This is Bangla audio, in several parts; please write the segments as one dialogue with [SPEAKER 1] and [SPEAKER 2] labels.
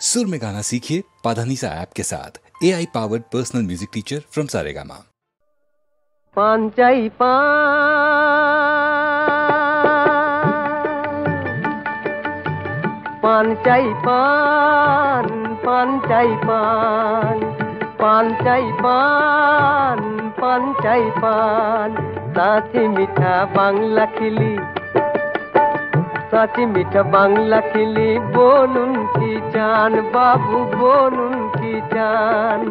[SPEAKER 1] सुर में गाना सीखिए पाधानीसा ऐप के साथ। AI powered personal music teacher from Saregama.
[SPEAKER 2] पान चाई पान चाई पान पान चाई पान पान चाई पान पान चाई पान साची मीठा बांगला खिली साची मीठा बांगला खिली बोलुन की चान बाबू बोलुन की चान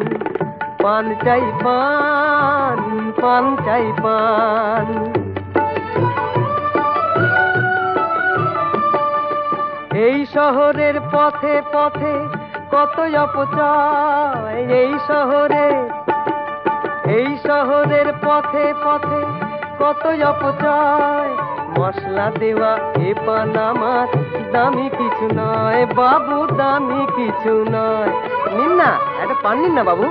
[SPEAKER 2] पान चाई पान पान चाई पान এই শহরের পথে পথে কত অপচয় এই শহরের পথে পথে কত অপচয় মশলা দেওয়া এ পান আমার দামি কিছু নয় বাবু দামি কিছু নয় নিন না একটা পান নিন না বাবু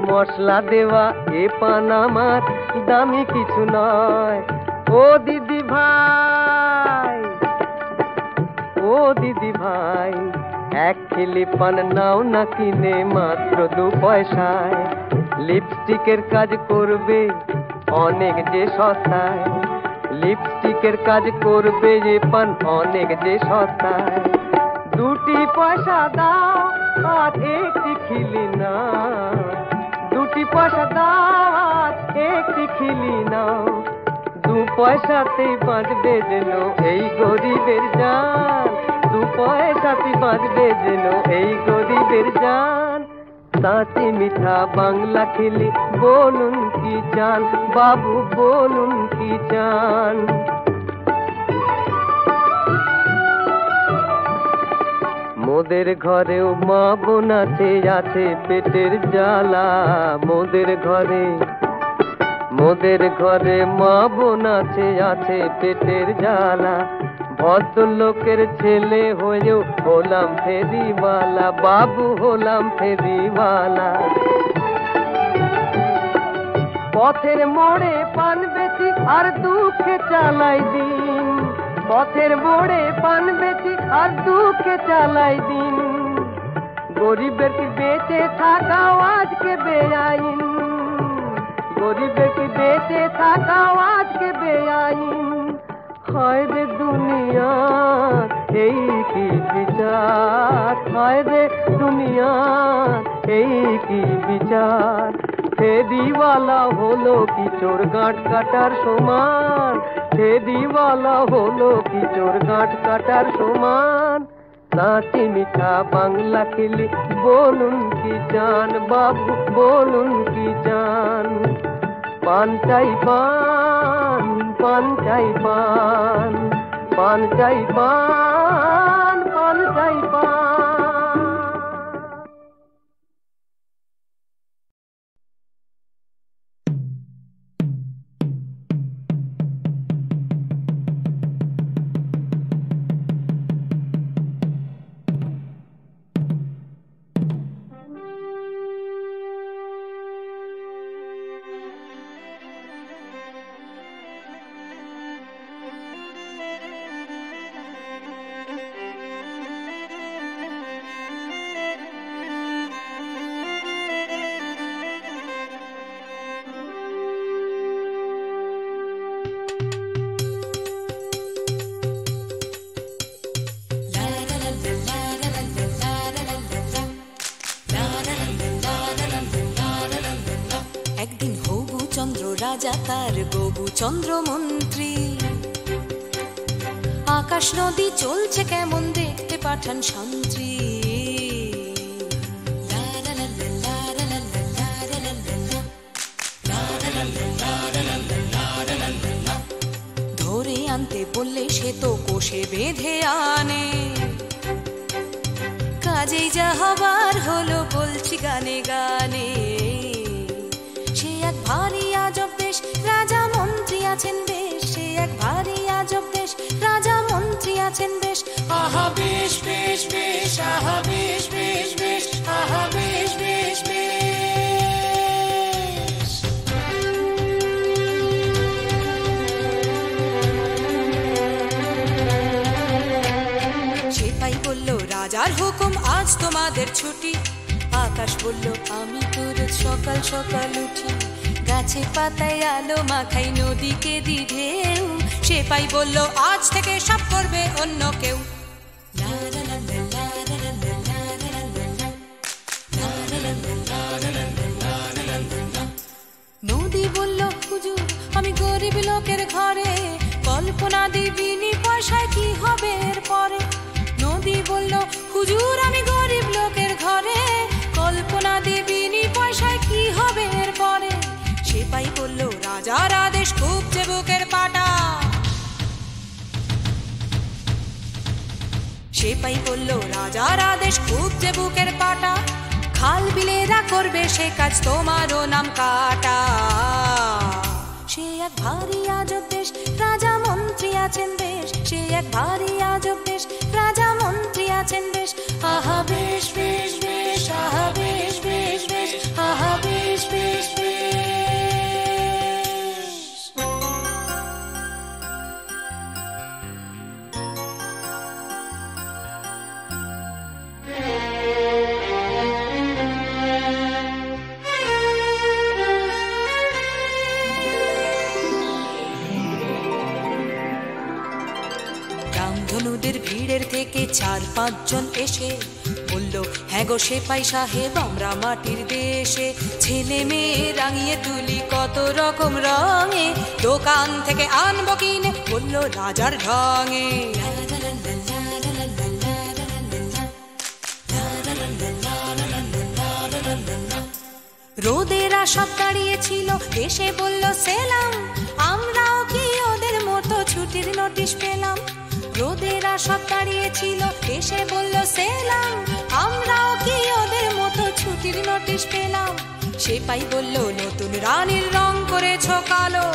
[SPEAKER 2] মশলা দেওয়া এ পান আমার দামি কিছু নয় ও দিদি ভাই ও দিদি ভাই এক কিলি পান নাও না কিনে মাত্র 2 পয়সায় লিপস্টিকের কাজ করবে অনেক যে সস্তায় লিপস্টিকের কাজ করবে যে পান অনেক যে সস্তায় 2 পয়সা দাও আর একটি খিলি না 2 পয়সা দাও আর একটি খিলি নাও 2 পয়সাতেই বাঁচবে যেন এই গরিবের জান 2 পয়সাতেই বাঁচবে যেন এই গরিবের জান সাঁচি মিঠা বাংলা খেলি বলুন কি চান বাবু বলুন কি চান মোদের ঘরেও মা বোন আছে পেটের জ্বালা মোদের ঘরে মা বোন আছে পেটের জ্বালা ভদ্রলোকের ছেলে হয়েও হলাম ফেরিওয়ালা বাবু হলাম ফেরিওয়ালা পথের মোড়ে পান বেচি আর দুঃখে চালাই দিন পথের মোড়ে পান বেচি আর দুঃখে চালাই দিন গরিবের কি বেঁচে থাকাও আজকে বেআইন গরিবের কি বেঁচে থাকাও আজকে বেআইন হায় রে দুনিয়া এই কি বিচার হায় রে দুনিয়া এই কি বিচার ফেরিওয়ালা হলো কি চোর গাঁট কাটার সমান ফেরিওয়ালা হলো কি চোর গাঁট কাটার সমান সাঁচি মিঠা বাংলা খেলি বলুন কি চান বাবু বলুন কি চান পান চাই পান পান চাই পান পান চাই পান পান চাই পান
[SPEAKER 3] রাজা তার গবু চন্দ্র মন্ত্রী আকাশ নদী চলছে কেমন দেখতে পাঠান শান্তি ধরে আনতে বললে সে তো কোষে বেঁধে আনে কাজেই যা হবার হলো বলছি গানে গানে সে এক ভারী আজব দেশ রাজা মন্ত্রী আছেন বেশ সে এক ভারী আজব দেশ রাজা মন্ত্রী আছেন বেশ আহা বেশ বেশ বেশ আহা বেশ বেশ বেশ আহা বেশ বেশ বেশ সেপাই বলল রাজার হুকুম ঘুম আজ তোমাদের ছুটি। আকাশ বলল আমি তো রোজ সকাল সকাল উঠি, গাছে পাতায় আলো মাখাই নদীকে দি ঢেউ। সেপাই বলল আজ থেকে সব করবে অন্য কেউ। নদী বলল হুজুর আমি গরিব লোকের ঘরে, কল্পনা দিবিনি পয়সায় কি হবে এরপরে। নদী বলল হুজুর আমি গরিব লোকের ঘরে, কল্পনা দিবিনি পয়সায় কি হবে এরপরে। সেপাই বলল রাজার আদেশ খুব যে বুকের পাটা। সেপাই বলল রাজার আদেশ খুব যে বুকের পাটা। খাল বিলেরা করবে সে কাজ তোমারও নাম কাটা। সে এক ভারী আজব দেশ, রাজা মন্ত্রী আছেন বেশ। সে এক ভারী আজব দেশ, রাজা মন্ত্রী আছেন বেশ। আহা বেশ বেশ বেশ, আহা বেশ বেশ বেশ, আহা বেশ বেশ বেশ। রামধনুদের ভিড়ের থেকে 4-5 জন এসে বলল হ্যাঁ গো সেপাই সাহেব আমরা মাটির দেশে। ছেলে মেয়ে রাঙিয়ে তুলি কত রকম রঙে, দোকান থেকে আনবো কিনে বলল রাজার ঢঙে। রোদেরা সব দাঁড়িয়েছিল এসে বলল সেলাম, আমরাও কি ওদের মতো ছুটির নোটিশ পেলাম। রোদেরা সব দাঁড়িয়েছিল এসে বলল সেলাম, আমরাও কি ওদের মতো ছুটির নোটিশ পেলাম। সেপাই বলল নতুন রানীর রং করেছ কালো,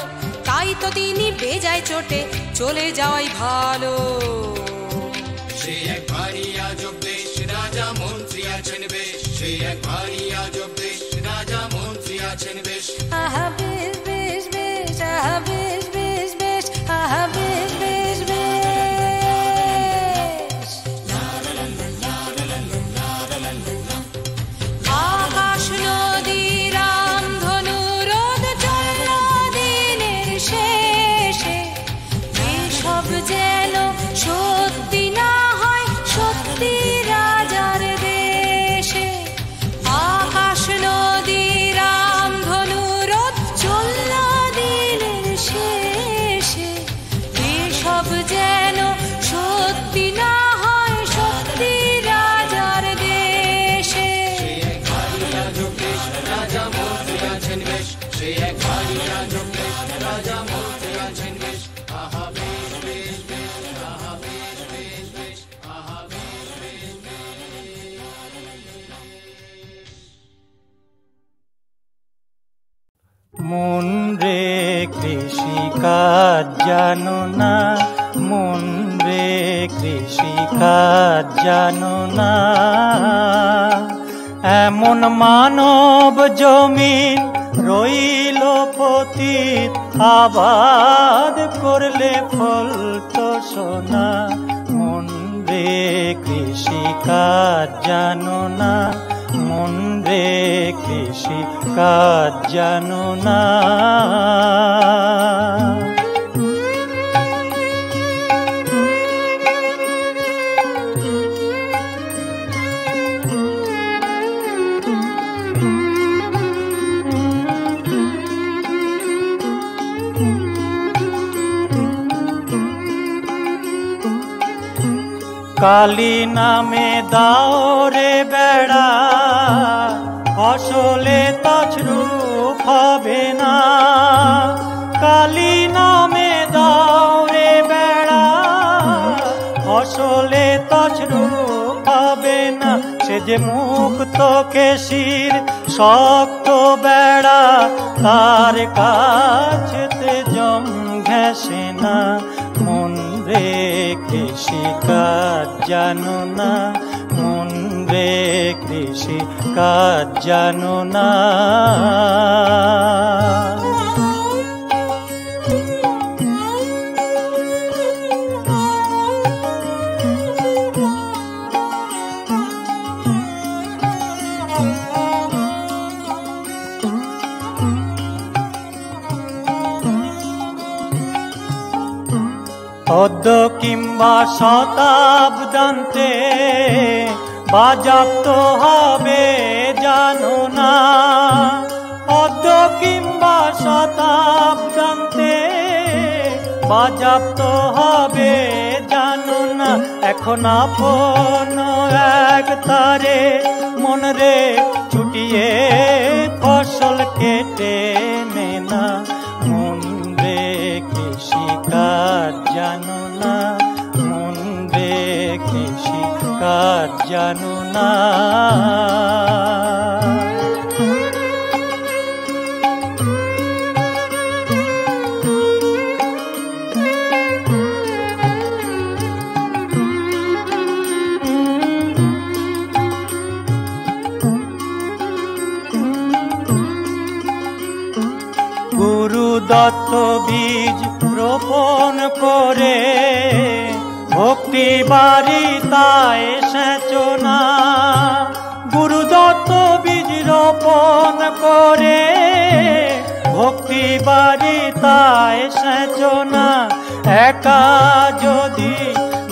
[SPEAKER 3] তাই তো তিনি বেজায় চোটে চলে যাওয়াই ভালো।
[SPEAKER 4] সে এক ভারী আজব দেশ, রাজা মন্ত্রী আছেন বেশ। সে এক ভারী আজব দেশ, রাজা মন্ত্রী আছেন বেশ।
[SPEAKER 3] আহা বেশ বেশ বেশ, আহা বেশ বেশ বেশ, আহা বেশ বেশ বেশ। আকাশ নদী রামধনু রোদ চলল দিনের শেষে, এসব যেন সত্যি না হয় সত্যি রাজার দেশে। আকাশ নদী রামধনু রোদ চলল দিনের শেষে, এসব যেন সত্যি না হয় সত্যি রাজার দেশে।
[SPEAKER 4] রাজা মন্ত্রী আছেন বেশ। সে এক ভারী আজব দেশ, রাজা মন্ত্রী আছেন বেশ। আহা বেশ বেশ বেশ, আহা বেশ বেশ বেশ, আহা বেশ বেশ বেশ।
[SPEAKER 5] মন রে কৃষিকাজ জানো না, মন রে কৃষিকাজ জানো না। এমন মানব জমিন রইল পতিত, আবাদ করলে ফল তো সোনা। মন রে কৃষিকাজ জানো না, মন রে কৃষিকাজ জানো না। কালী নামে দাও রে বেড়া, ফসলে তছরূপ হবে না। কালী নামে দাও রে বেড়া, ফসলে তছরূপ হবে না। সে যে মুক্ত কেশির শক্ত বেড়া, তার কাছেতে জম ঘেঁষে না। মন রে কৃষিকাজ জানো না, মন রে কৃষিকাজ জানো না। অর্ধ কিংবা শতাব্দান্তে বাজাপ্ত হবে জানো না, অর্ধ কিংবা শতাব্দান্তে বাজাপ্ত হবে জানো না। এখন আপন এক তারে মন রে ছুটিয়ে ফসল কেটে নে না, মন রে কৃষিকাজ জানো না, মন রে কৃষিকাজ জানো না। গুরু দত্ত বীজ রোপণ করে ভক্তি বারিতায় সেচনা, গুরু দত্ত বীজ রোপণ করে ভক্তি বারিতায় সেচনা। একা যদি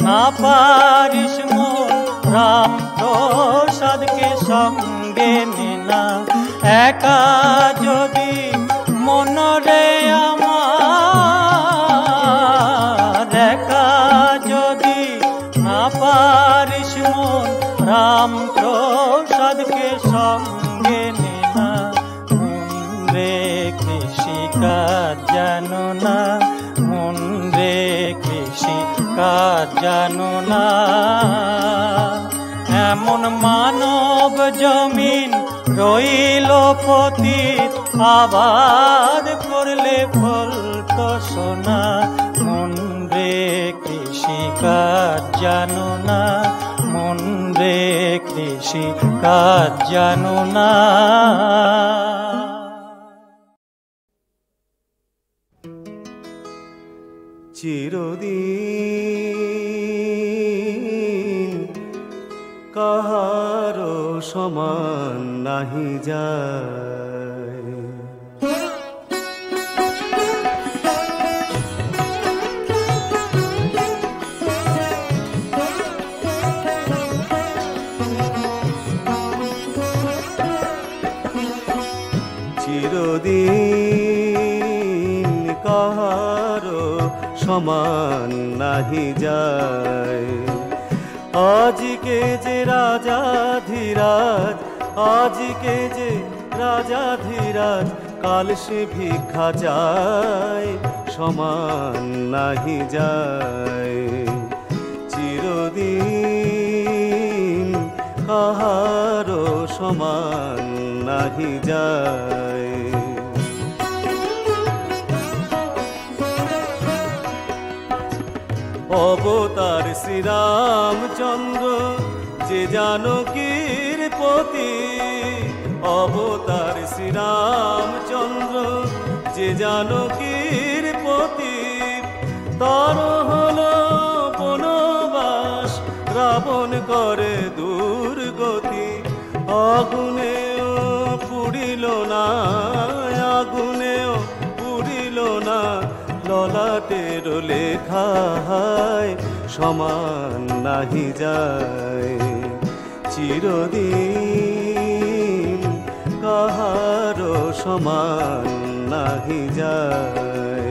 [SPEAKER 5] না পারিস মন রাম প্রসাদকে সঙ্গে নে না, একা যদি মন রে আমার, একা যদি না পারিস মন রাম প্রসাদকে সঙ্গে নে না, মন রে কৃষিকাজ জানো না, মন রে কৃষিকাজ জানো না। এমন মানব জমিন রইল পতিত, আবাদ করলে ফল তো সোনা, মন রে কৃষিকাজ জানো না, মন রে কৃষিকাজ জানো না।
[SPEAKER 6] চিরদিন কাহারো সমান নাহি যায়, চিরদিন কাহারো সমান নাহি যায়। আজকে যে রাজাধিরাজ, আজকে যে রাজাধিরাজ, কাল সে ভিক্ষা চায়, সমান নাহি যায়। চিরদিন কাহারো সমান নাহি যায়। অবতার শ্রীরামচন্দ্র যে জানকীর পতি, অবতার শ্রীরামচন্দ্র যে জানকীর পতি, তার হলো বনবাস রাবণ করে দুর্গতি। আগুনেও পুড়িল না, আগুনেও পুড়িল না, ললাটের লেখা সমান নাহি যায়। চিরদিন কাহারো সমান নাহি যায়।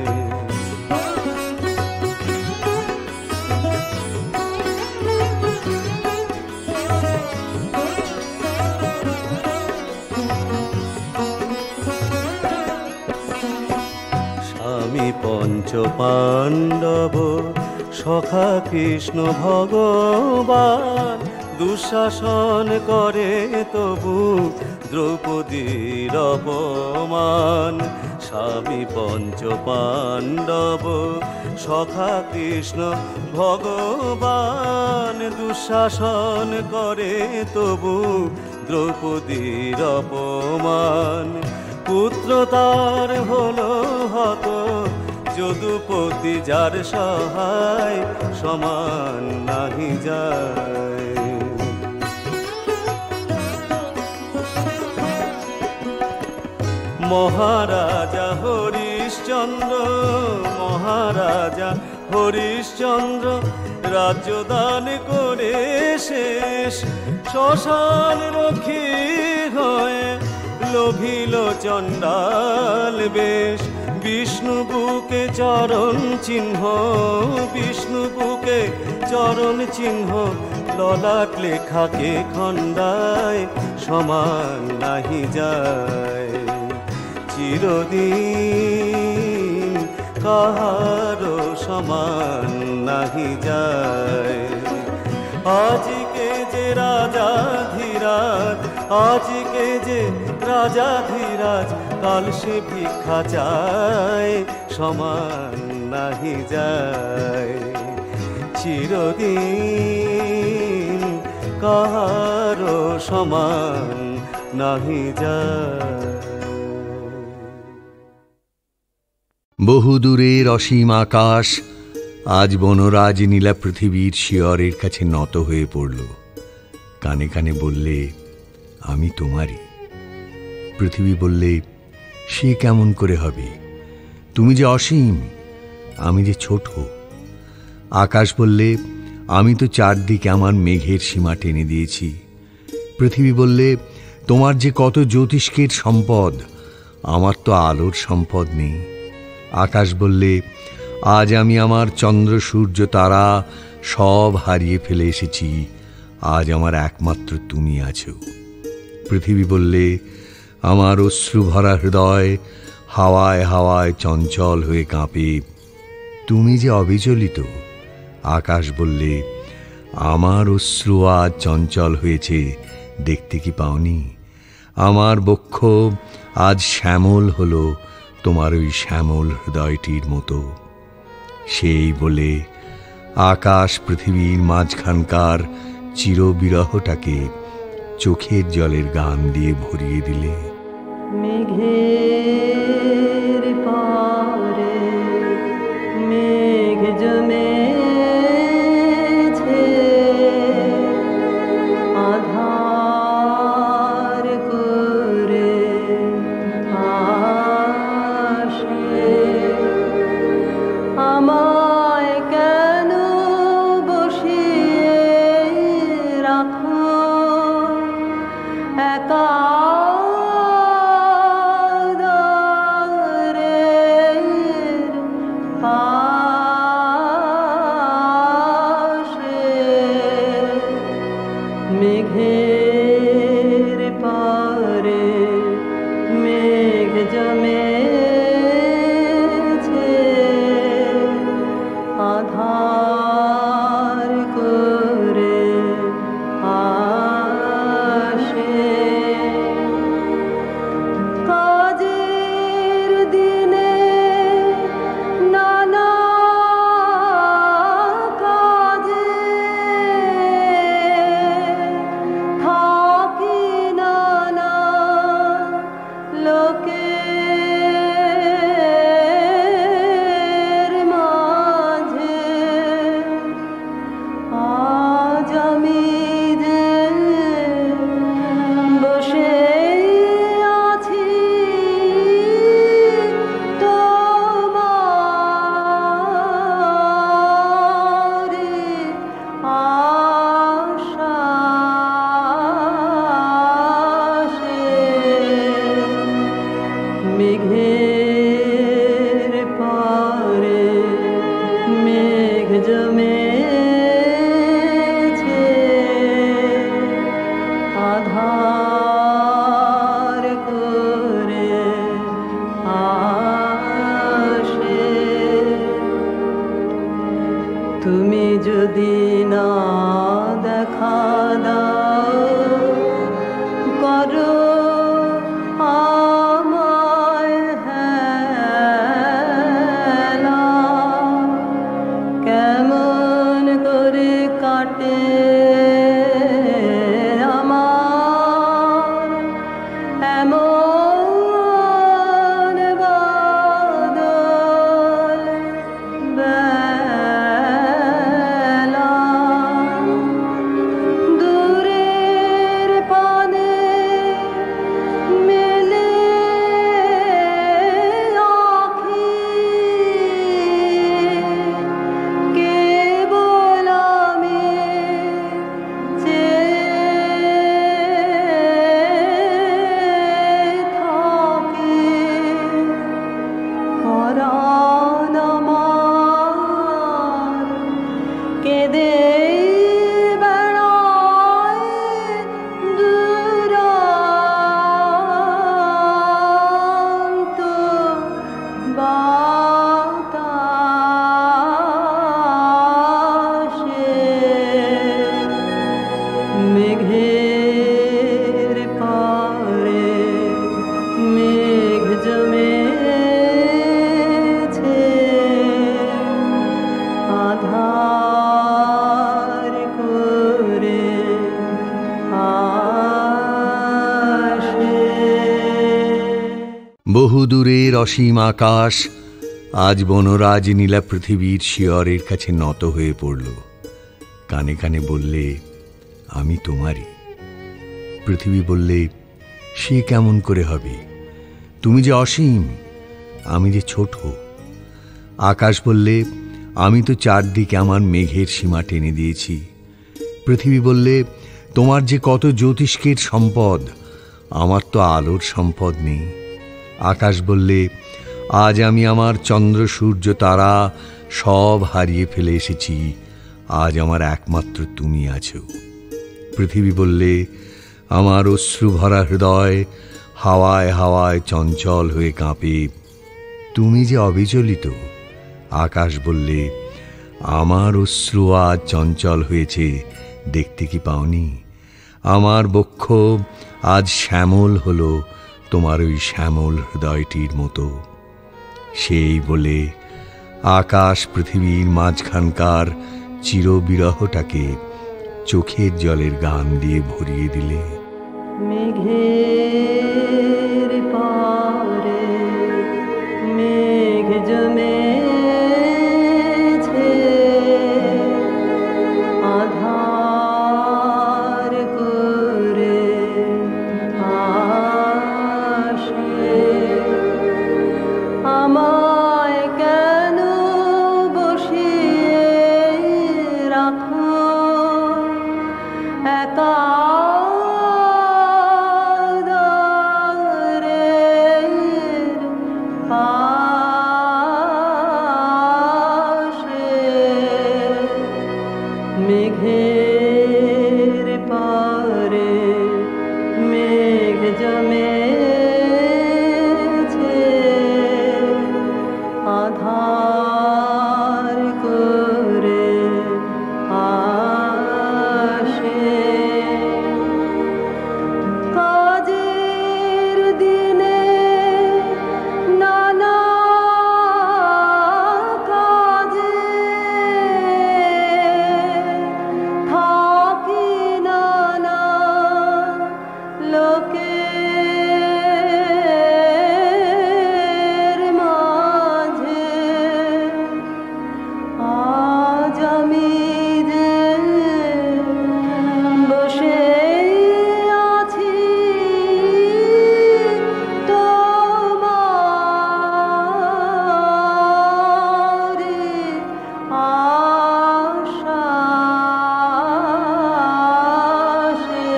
[SPEAKER 6] স্বামী পঞ্চ পাণ্ডব সখা কৃষ্ণ ভগবান, দুঃশাসন করে তবু দ্রৌপদীর অপমান। স্বামী পঞ্চ পাণ্ডব সখা কৃষ্ণ ভগবান, দুঃশাসন করে তবু দ্রৌপদীর অপমান। পুত্র তার হলো হত, যদুপতি যার সহায় সমান নাহি যায়। মহারাজা হরিশ্চন্দ্র, মহারাজা হরিশ্চন্দ্র রাজ্য দান করে শেষ, শ্মশান রক্ষী হয়ে লোভিল চণ্ডাল বেশ। বিষ্ণু বুকে চরণ চিহ্ন, বিষ্ণু বুকে চরণ চিহ্ন, ললাট লেখাকে খণ্ডায় সমান নাহি যায়। চিরদিন কাহারো সমান নাহি যায়। আজকে যে রাজাধিরাজ, আজকে যে রাজাধিরাজ, কাল সে ভিক্ষা চায় সমান নাহি যায়। চিরদিন কাহারো সমান নাহি যায়।
[SPEAKER 7] বহুদূরের অসীম আকাশ আজ বনরাজ নীলা পৃথিবীর শিয়রের কাছে নত হয়ে পড়ল। কানে কানে বললে, আমি তোমারই। পৃথিবী বললে, সে কেমন করে হবে? তুমি যে অসীম, আমি যে ছোট। আকাশ বললে, আমি তো চারদিকে আমার মেঘের সীমা টেনে দিয়েছি। পৃথিবী বললে, তোমার যে কত জ্যোতিষ্কের সম্পদ, আমার তো আলোর সম্পদ নেই। আকাশ বললে, আজ আমি আমার চন্দ্র সূর্য তারা সব হারিয়ে ফেলে এসেছি, আজ আমার একমাত্র তুমি আছো। পৃথিবী বললে, আমার অশ্রু ভরা হৃদয় হাওয়ায় হাওয়ায় চঞ্চল হয়ে কাঁপে, তুমি যে অবিচলিত। আকাশ বললে, আমার অশ্রু আজ চঞ্চল হয়েছে, দেখতে কি পাওনি? আমার বক্ষ আজ শ্যামল হলো তোমার ওই শ্যামল হৃদয়টির মতো। সেই বলে আকাশ পৃথিবীর মাঝখানকার চিরবিরহটাকে চোখের জলের গান দিয়ে ভরিয়ে দিলে।
[SPEAKER 2] মেঘের পারে মেঘ জমেছে, আধার করে আসে। আমায় কেন বসিয়ে রাখো একা?
[SPEAKER 7] বহুদূরের অসীম আকাশ আজ বনরাজ নীলা পৃথিবীর শিয়রের কাছে নত হয়ে পড়ল। কানে কানে বললে, আমি তোমারই। পৃথিবী বললে, সে কেমন করে হবে? তুমি যে অসীম, আমি যে ছোট। আকাশ বললে, আমি তো চারদিকে আমার মেঘের সীমা টেনে দিয়েছি। পৃথিবী বললে, তোমার যে কত জ্যোতিষ্কের সম্পদ, আমার তো আলোর সম্পদ নেই। আকাশ বললে, আজ আমি আমার চন্দ্র সূর্য তারা সব হারিয়ে ফেলে এসেছি, আজ আমার একমাত্র তুমি আছো। পৃথিবী বললে, আমার অশ্রু ভরা হৃদয় হাওয়ায় হাওয়ায় চঞ্চল হয়ে কাঁপে, তুমি যে অবিচলিত। আকাশ বললে, আমার অশ্রু আজ চঞ্চল হয়েছে, দেখতে কি পাওনি? আমার বক্ষ আজ শ্যামল হলো তোমার ওই শ্যামল হৃদয়টির মতো। সেই বলে আকাশ পৃথিবীর মাঝখানকার চিরবিরহটাকে চোখের জলের গান দিয়ে ভরিয়ে দিলে।
[SPEAKER 2] মেঘের পারে মেঘ জমেছে, আধার করে আসে। আমায় কেন বসিয়ে রাখো একা মেঘের পারে মেঘ জমেছে, আধার করে আসে। কাজের দিনে নানা কাজে থাকি নানা লোকের মাঝে। আজ আমি যে বসে আছি তোমারি আশ্বাসে।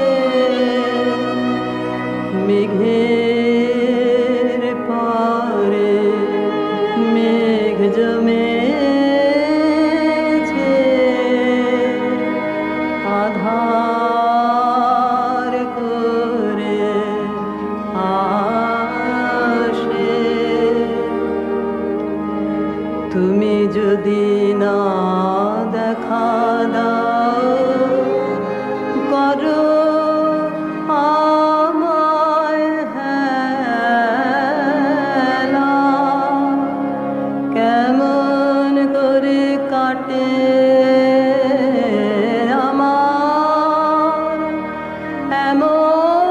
[SPEAKER 2] মেঘের পারে মেঘ জমেছে, আধার করে আসে। তুমি যদি না দেখা দাও, করো আমায় হেলা, কেমন করে কাটে আমার এমন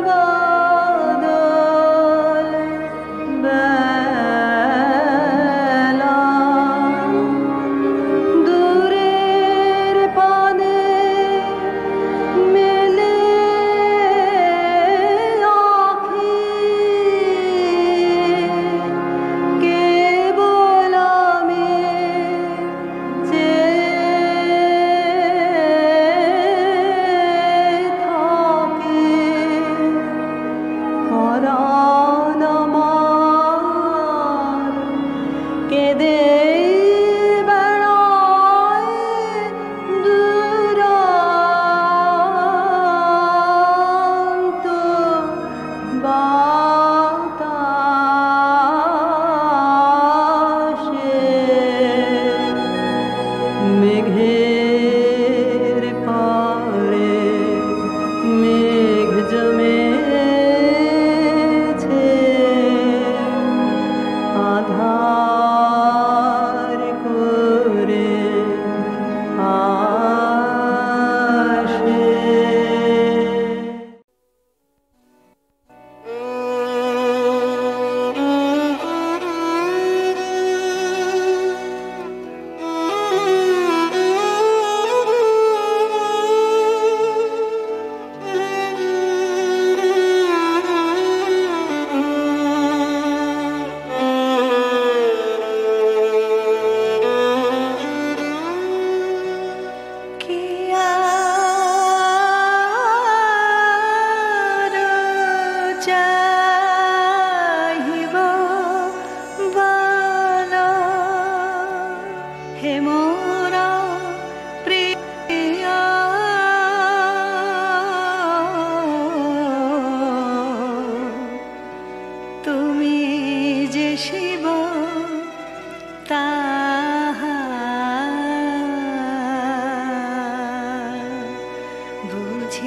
[SPEAKER 2] বাদল বেলা। দূরের পানে মেলে আঁখি, কেবল আমি চেয়ে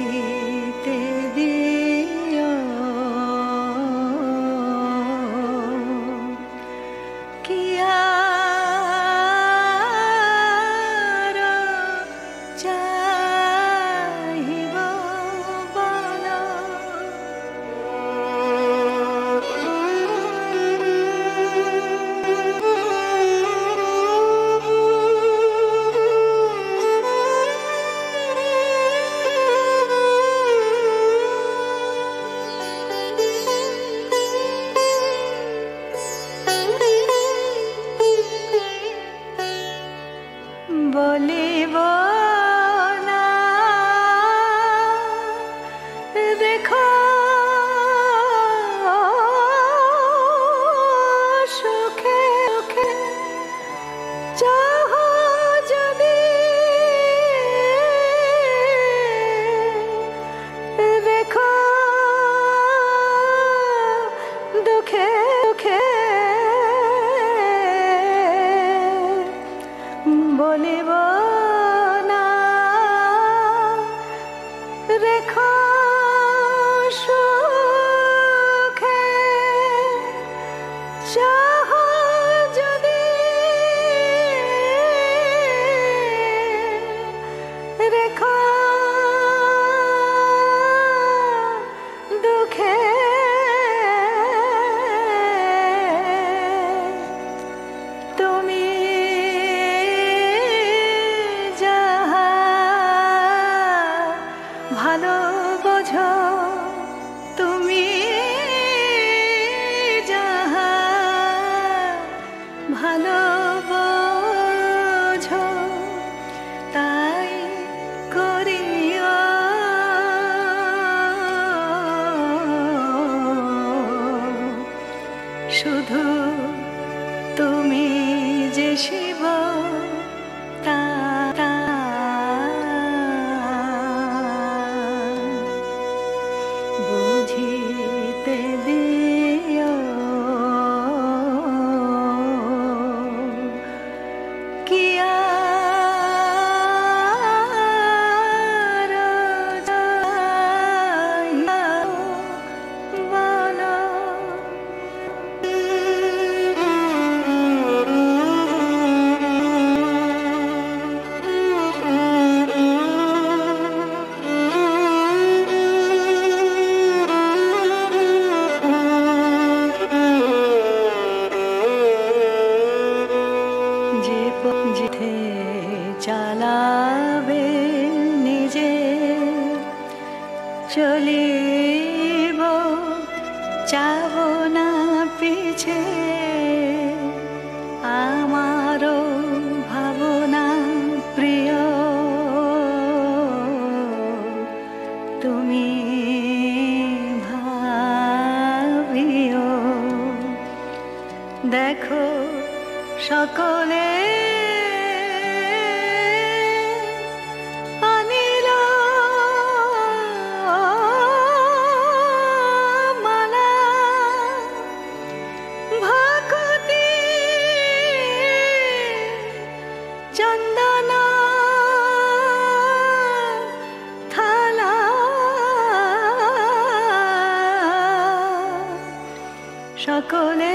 [SPEAKER 8] বুঝিতে দিও কি আর চাহিব বলো বলিব না দেখো সুখে সুখে চাহ যদি দেখো দুঃখে দুঃখে বলিব না রেখো সুখে চাহ যদি রেখো দুঃখে তুমি যাহা ভালো বোঝো তুমি যাহা ভালো বোঝো তাই করিও শুধু তুমি যে শিব তা বুঝিতে দিও কি আর চাহিব বলো যে পথে চালাবে নিজে চলিব যাব না পিছে আমারও ভাবনা প্রিয় তুমি ভাবিও দেখো সকলে আনিল মালা ভকতি চন্দন থালা সকলে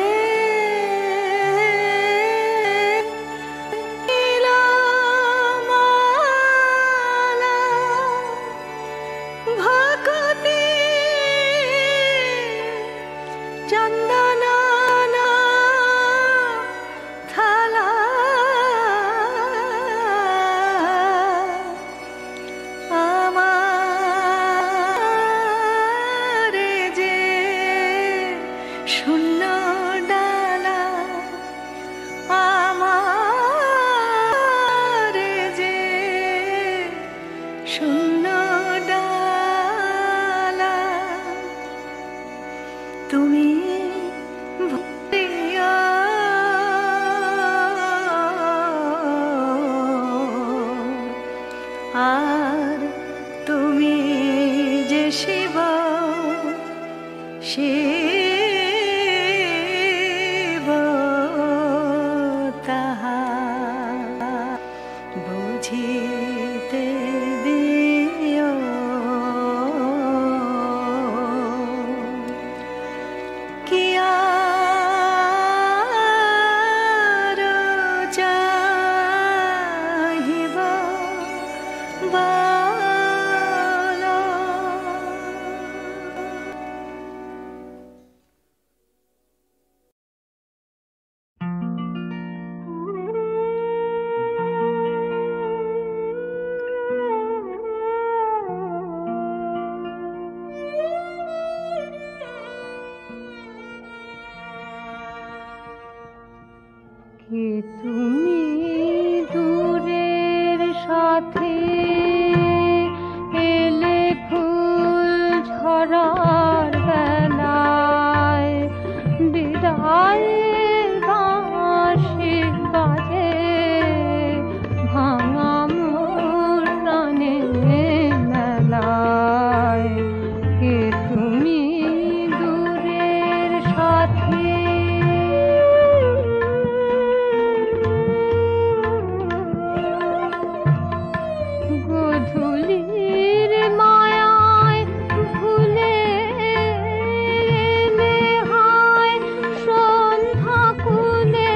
[SPEAKER 8] ভকতি চন্দন থালা আমার যে শূন্য ডালা আমার যে শূন্য ডালা তুমি ভরিয়া আর তুমি যে শিব শিব তাহা বুঝিতে দিও তুমি দূরের সাথে এলে ফুল ঝরার বেলায়, বিদায়ের বাঁশি বাজে ভাঙা মোর প্রাণের মেলায়। কে তুমি দূরের সাথে, গধূলির মায়ায় ভুলে এলে হায় সন্ধ্যা কুলে,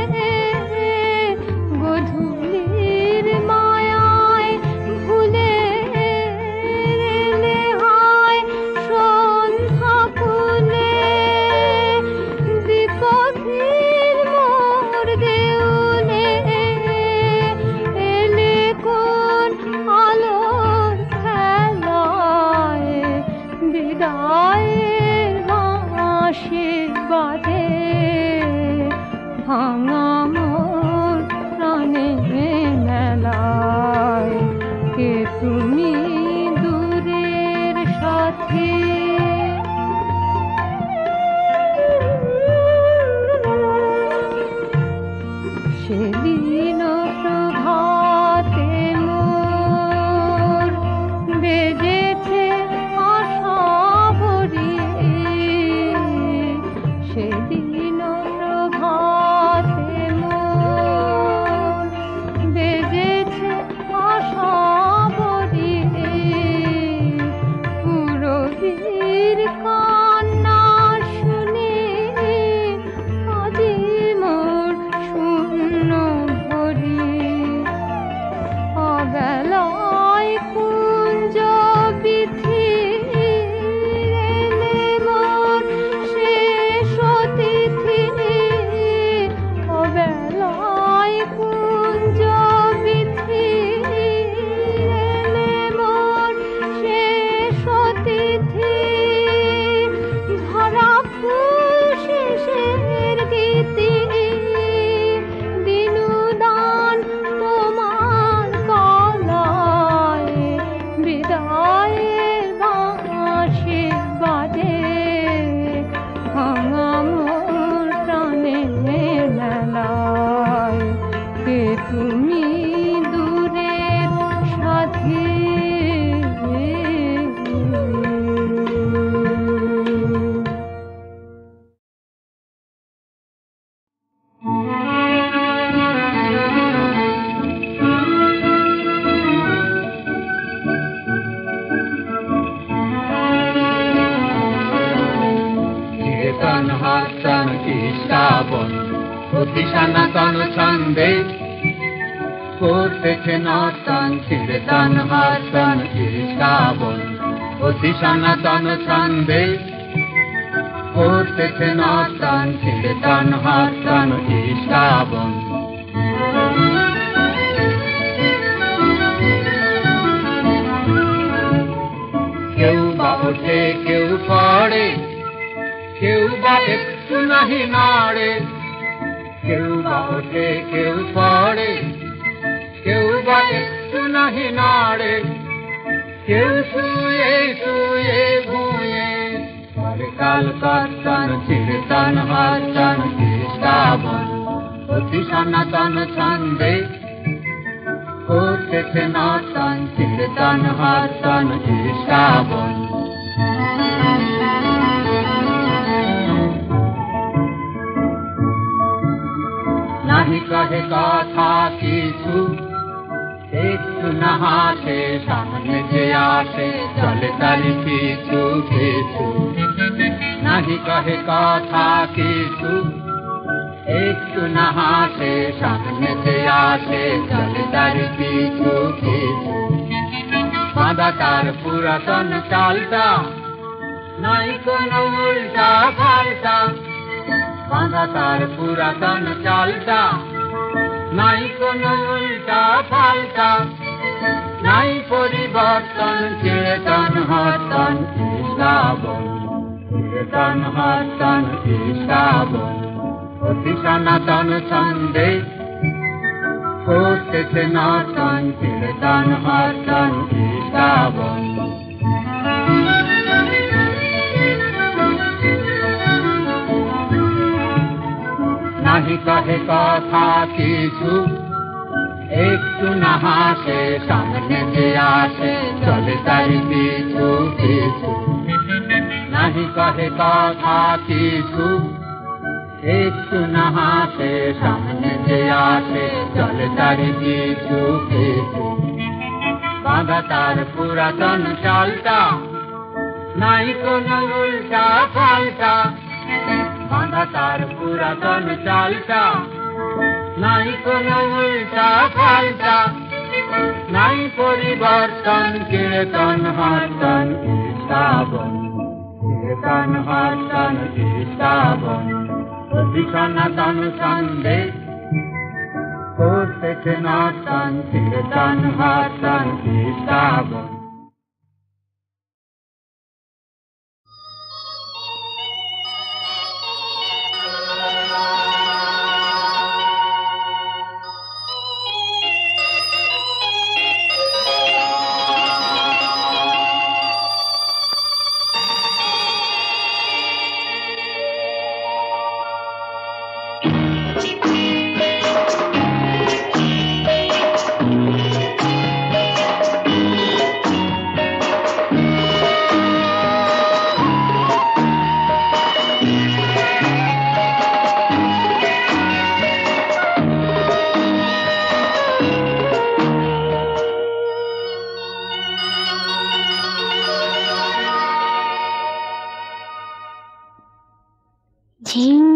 [SPEAKER 8] গধূলির মায়ায় ভুলে এলে হায় সন্ধ্যা কুলে, বিপথের মোর দেউলে এলে কোন আলোর খেলায়, বিদায়ের বাঁশি বাজে ভাঙা মোর প্রাণের মেলায়। কে তুমি দূরের সাথে, সেদিন প্রভাতে মোর বেজেছে আশা ভরি, সেদিন প্রভাতে মোর বেজেছে আশা ভরি, পুরবীর কান্না শুনে আজি মোর শূন্য ভরি, অবেলায় কুঞ্জ বিথি এলে মোর শেষ অতিথি, অবেলায় কুঞ্জ বিথি এলে মোর শেষ অতিথি, ঝরা ফুল শেষের গীতি দিনুদান তোমার গলায়, বিদায়ের বাঁশি বাজে ভাঙা মোর প্রাণের মেলায়। কে তুমি দূরের সাথে,
[SPEAKER 4] কীর্তন হাসন ইষ্টাবন অতি সনাতন ছন্দে করতেছে নর্তন। কীর্তন হাসন ইষ্টাবন অতি সনাতন ছন্দে করতেছে নর্তন। কীর্তন হাসন ইষ্টাবন কেউ বা ওঠে কেউ পড়ে, কেউ বা একটু নাহি নাড়ে, কেউ বা ওঠে কেউ পড়ে, কেউ বা একটু নাহি নাড়ে, কেউ শুয়ে শুয়ে ঘুমিয়ে করে কাল কর্তন। কীর্তন হাসন ইষ্টাবন অতি সনাতন ছন্দে করতেছে নর্তন। কীর্তন হাসন ইষ্টাবন নাহি কহে কথা কিছু, একটু না হাসে সামনে যে আসে চলে তারি পিছু পিছু। নাহি কহে কথা কিছু, একটু না হাসে সামনে যে আসে চলে তারি পিছু পিছু। বাঁধা তার পুরাতন চালটা, নাই কোনো উল্টা পাল্টা। বাঁধা তার পুরাতন চালটা, নাই কোনো উল্টা পাল্টা। নাই পরিবর্তন। কীর্তন হাসন ইষ্টাবন, কীর্তন হাসন ইষ্টাবন অতি সনাতন ছন্দে করতেছে নর্তন কীর্তন হর্তন কি শ্রাবণ। নাহি কহে কথা কিছু, একটু না হাসে, সামনে যে আসে চলে তার পিছু পিছু। নাহি কহে কথা কিছু, একটু না হাসে, সামনে যে আসে চলে তার পিছু পিছু। বাঁধা তার পুরাতন চালটা, নাই কোনো উল্টা পাল্টা। বাঁধা তার পুরাতন চালটা, নাই কোনো উল্টা পাল্টা। নাই পরিবর্তন কীর্তন হর্তন কি শ্রাবণ। কীর্তন হর্তন কি শ্রাবণ। সনাতন সন্দেহ করতেছে নর্তন কীর্তন হর্তন কি শ্রাবণ।
[SPEAKER 9] She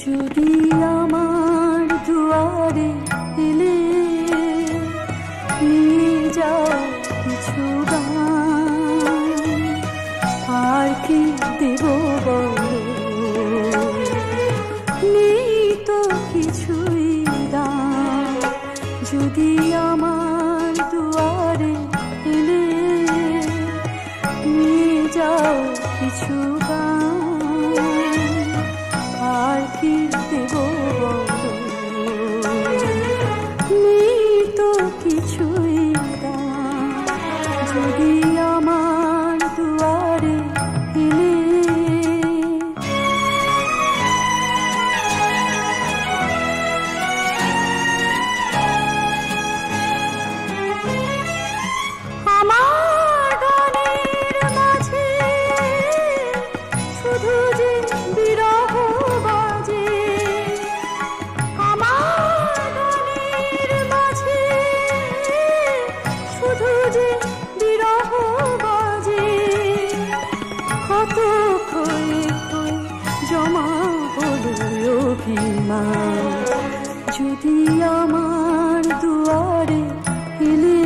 [SPEAKER 9] যদি আমার দুয়ারে এলে নিয়ে যাও কিছু গান, আর কি দেব বলো, নেই তো কিছুই দাম। যদি আমার দুয়ারে এলে নিয়ে যাও কিছু গান, আর কি দেব বলো, নেই তো কিছুই দাম। যদি আমার দুয়ারে এলে আমার গানের মাঝে শুধু যে বিরহ বাজে, আমার গানের মাঝে শুধু যে বিরহ বাজে, কত ক্ষয়ে ক্ষয়ে জমা হলো অভিমান। যদি আমার দুয়ারে এলে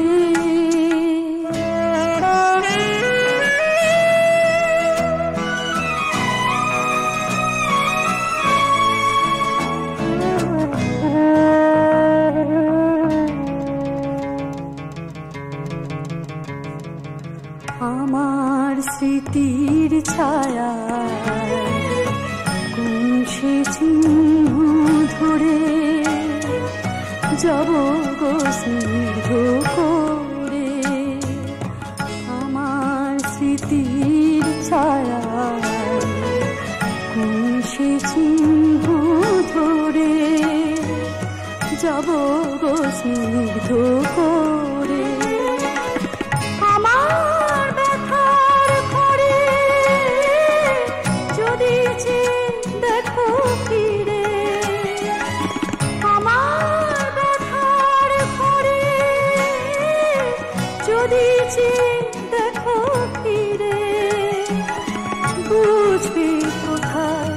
[SPEAKER 9] আমার স্মৃতির ছায়া কোন সে চিহ্ন ধরে যাব গো স্নিগ্ধ করে, আমার স্মৃতির ছায়া কোন সে চিহ্ন ধরে যাব গো স্নিগ্ধ করে। আমার ব্যথার ঘরে যদি দেখো ফিরে, আমার ব্যথার ঘরে যদি দেখো ফিরে, বুঝবে কোথায়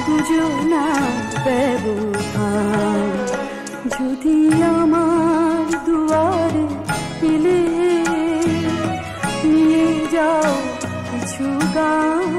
[SPEAKER 9] দুজনার ব্যবধান। যদি আমার দুয়ারে এলে নিয়ে যাও কিছু গান,